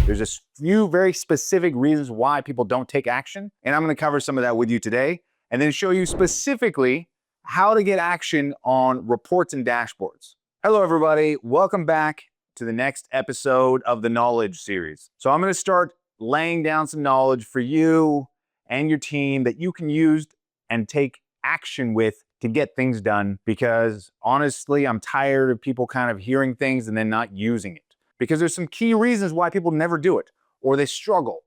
There's a few very specific reasons why people don't take action, and I'm going to cover some of that with you today, and then show you specifically how to get action on reports and dashboards. Hello, everybody. Welcome back to the next episode of the Knowledge series. So I'm going to start laying down some knowledge for you and your team that you can use and take action with to get things done, because honestly, I'm tired of people kind of hearing things and then not using it. Because there's some key reasons why people never do it or they struggle.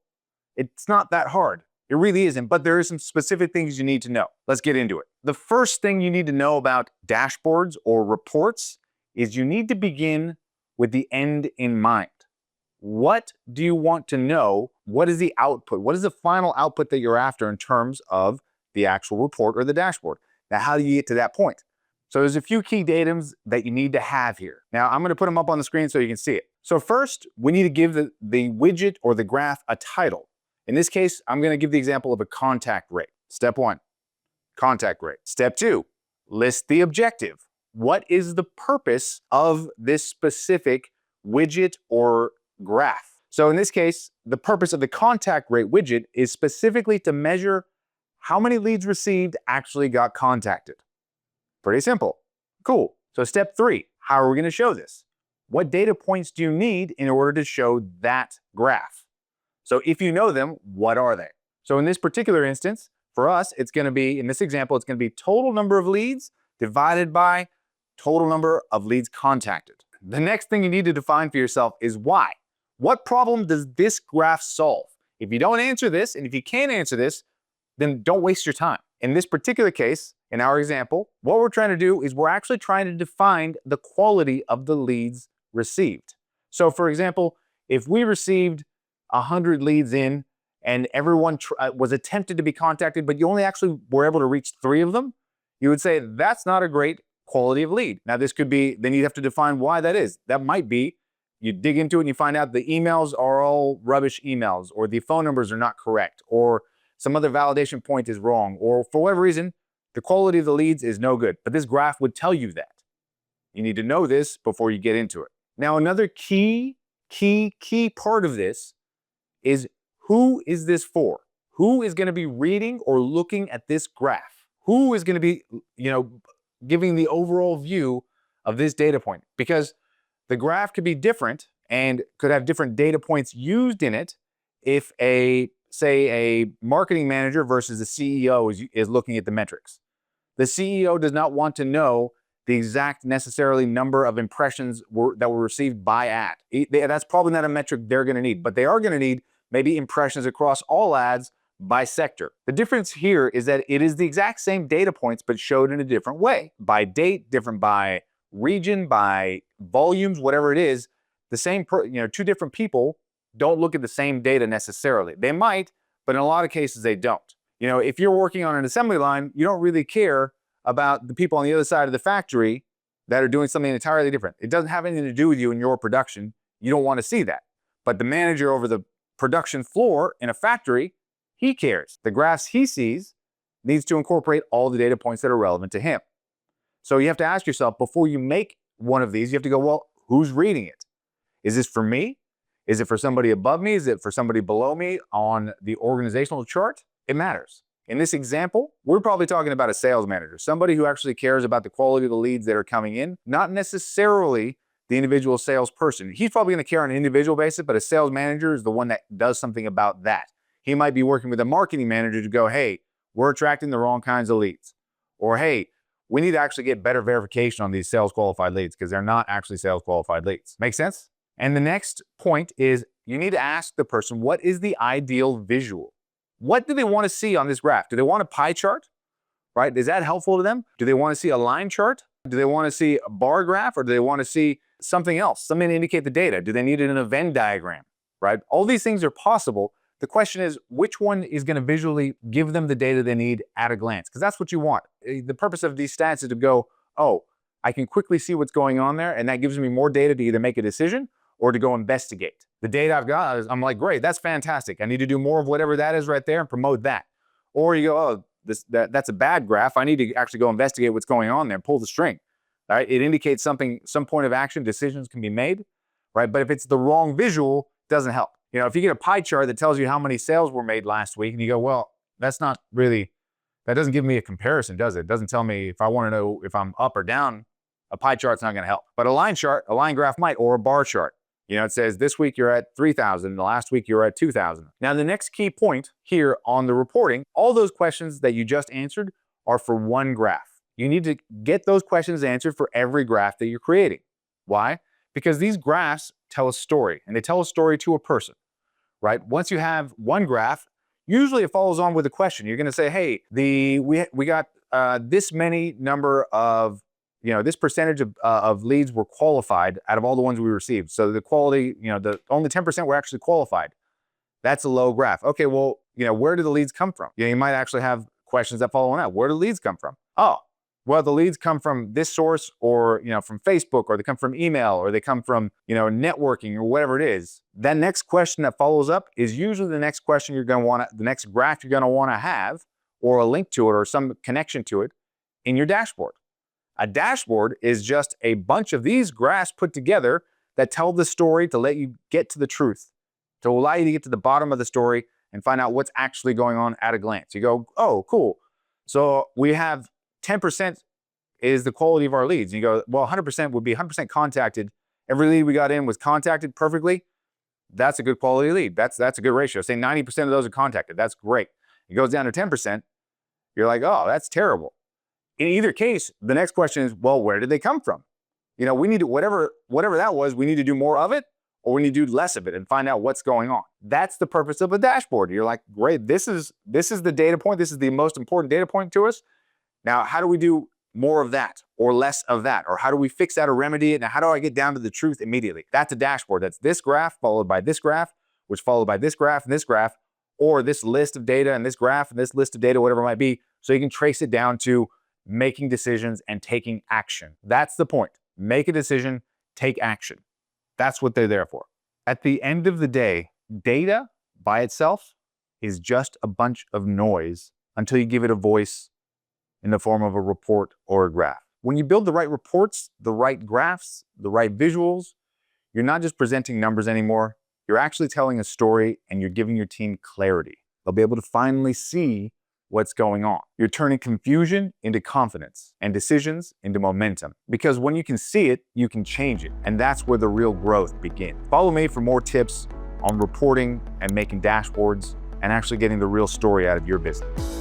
It's not that hard. It really isn't, but there are some specific things you need to know. Let's get into it. The first thing you need to know about dashboards or reports is you need to begin with the end in mind. What do you want to know? What is the output? What is the final output that you're after in terms of the actual report or the dashboard? Now, how do you get to that point? So there's a few key datums that you need to have here. Now, I'm going to put them up on the screen so you can see it. So first, we need to give the widget or the graph a title. In this case, I'm going to give the example of a contact rate. Step 1, contact rate. Step 2, list the objective. What is the purpose of this specific widget or graph? So in this case, the purpose of the contact rate widget is specifically to measure how many leads received actually got contacted. Pretty simple. Cool. So step 3, how are we going to show this? What data points do you need in order to show that graph? So if you know them, what are they? So in this particular instance, for us, it's going to be, in this example, it's going to be total number of leads divided by total number of leads contacted. The next thing you need to define for yourself is why. What problem does this graph solve? If you don't answer this, and if you can't answer this, then don't waste your time. In this particular case, in our example, what we're trying to do is we're actually trying to define the quality of the leads received. So for example, if we received 100 leads in and everyone was attempted to be contacted, but you only actually were able to reach 3 of them, you would say that's not a great quality of lead. Now this could be, then you have to define why that is. That might be, you dig into it and you find out the emails are all rubbish emails, or the phone numbers are not correct, or some other validation point is wrong, or for whatever reason, the quality of the leads is no good. But this graph would tell you that. You need to know this before you get into it. Now, another key part of this is, who is this for? Who is going to be reading or looking at this graph? Who is going to be, giving the overall view of this data point? Because the graph could be different and could have different data points used in it if say a marketing manager versus the CEO is looking at the metrics. The CEO does not want to know the exact necessarily number of impressions that were received by ad. That's probably not a metric they're going to need, but they are going to need maybe impressions across all ads by sector. The difference here is that it is the exact same data points, but showed in a different way. By date, different by region, by volumes, whatever it is. The same, two different people don't look at the same data necessarily. They might, but in a lot of cases they don't. If you're working on an assembly line, you don't really care about the people on the other side of the factory that are doing something entirely different. It doesn't have anything to do with you and your production. You don't want to see that. But the manager over the production floor in a factory, he cares. The graphs he sees needs to incorporate all the data points that are relevant to him. So you have to ask yourself, before you make one of these, you have to go, well, who's reading it? Is this for me? Is it for somebody above me? Is it for somebody below me on the organizational chart? It matters. In this example, we're probably talking about a sales manager, somebody who actually cares about the quality of the leads that are coming in, not necessarily the individual salesperson. He's probably going to care on an individual basis, but a sales manager is the one that does something about that. He might be working with a marketing manager to go, hey, we're attracting the wrong kinds of leads. Or, hey, we need to actually get better verification on these sales qualified leads because they're not actually sales qualified leads. Make sense? And the next point is, you need to ask the person, what is the ideal visual? What do they want to see on this graph? Do they want a pie chart? Right? Is that helpful to them? Do they want to see a line chart? Do they want to see a bar graph, or do they want to see something else, something to indicate the data? Do they need it in a Venn diagram? Right? All these things are possible. The question is, which one is going to visually give them the data they need at a glance? Because that's what you want. The purpose of these stats is to go, oh, I can quickly see what's going on there, and that gives me more data to either make a decision or to go investigate. The data I've got, I'm like, great, that's fantastic. I need to do more of whatever that is right there and promote that. Or you go, oh, that's a bad graph. I need to actually go investigate what's going on there, pull the string. All right? It indicates something, some point of action, decisions can be made, right? But if it's the wrong visual, it doesn't help. If you get a pie chart that tells you how many sales were made last week and you go, well, that's not really, that doesn't give me a comparison, does it? It doesn't tell me if I want to know if I'm up or down. A pie chart's not going to help. But a line chart, a line graph might, or a bar chart. It says this week you're at 3,000, the last week you're at 2,000. Now, the next key point here on the reporting, all those questions that you just answered are for one graph. You need to get those questions answered for every graph that you're creating. Why? Because these graphs tell a story, and they tell a story to a person, right? Once you have one graph, usually it follows on with a question. You're going to say, hey, we got this many number of, this percentage of leads were qualified out of all the ones we received. So the quality, the only 10% were actually qualified. That's a low graph. Okay, well, where do the leads come from? You might actually have questions that follow on that. Where do leads come from? Oh, well, the leads come from this source, or from Facebook, or they come from email, or they come from networking, or whatever it is. That next question that follows up is usually the next question you're going to want to, the next graph you're going to want to have, or a link to it, or some connection to it in your dashboard. A dashboard is just a bunch of these graphs put together that tell the story to let you get to the truth, to allow you to get to the bottom of the story and find out what's actually going on at a glance. You go, oh, cool. So we have 10% is the quality of our leads. You go, well, 100% would be 100% contacted. Every lead we got in was contacted perfectly. That's a good quality lead. That's a good ratio. Say 90% of those are contacted. That's great. It goes down to 10%. You're like, oh, that's terrible. In either case, the next question is, well, where did they come from? We need to, whatever that was, we need to do more of it, or we need to do less of it and find out what's going on. That's the purpose of a dashboard. You're like, great, this is the data point. This is the most important data point to us. Now, how do we do more of that or less of that? Or how do we fix that or remedy it? Now, how do I get down to the truth immediately? That's a dashboard. That's this graph followed by this graph, which followed by this graph and this graph, or this list of data and this graph and this list of data, whatever it might be, so you can trace it down to making decisions and taking action. That's the point. Make a decision, take action. That's what they're there for. At the end of the day, data by itself is just a bunch of noise until you give it a voice in the form of a report or a graph. When you build the right reports, the right graphs, the right visuals, you're not just presenting numbers anymore. You're actually telling a story, and you're giving your team clarity. They'll be able to finally see what's going on. You're turning confusion into confidence and decisions into momentum. Because when you can see it, you can change it. And that's where the real growth begins. Follow me for more tips on reporting and making dashboards and actually getting the real story out of your business.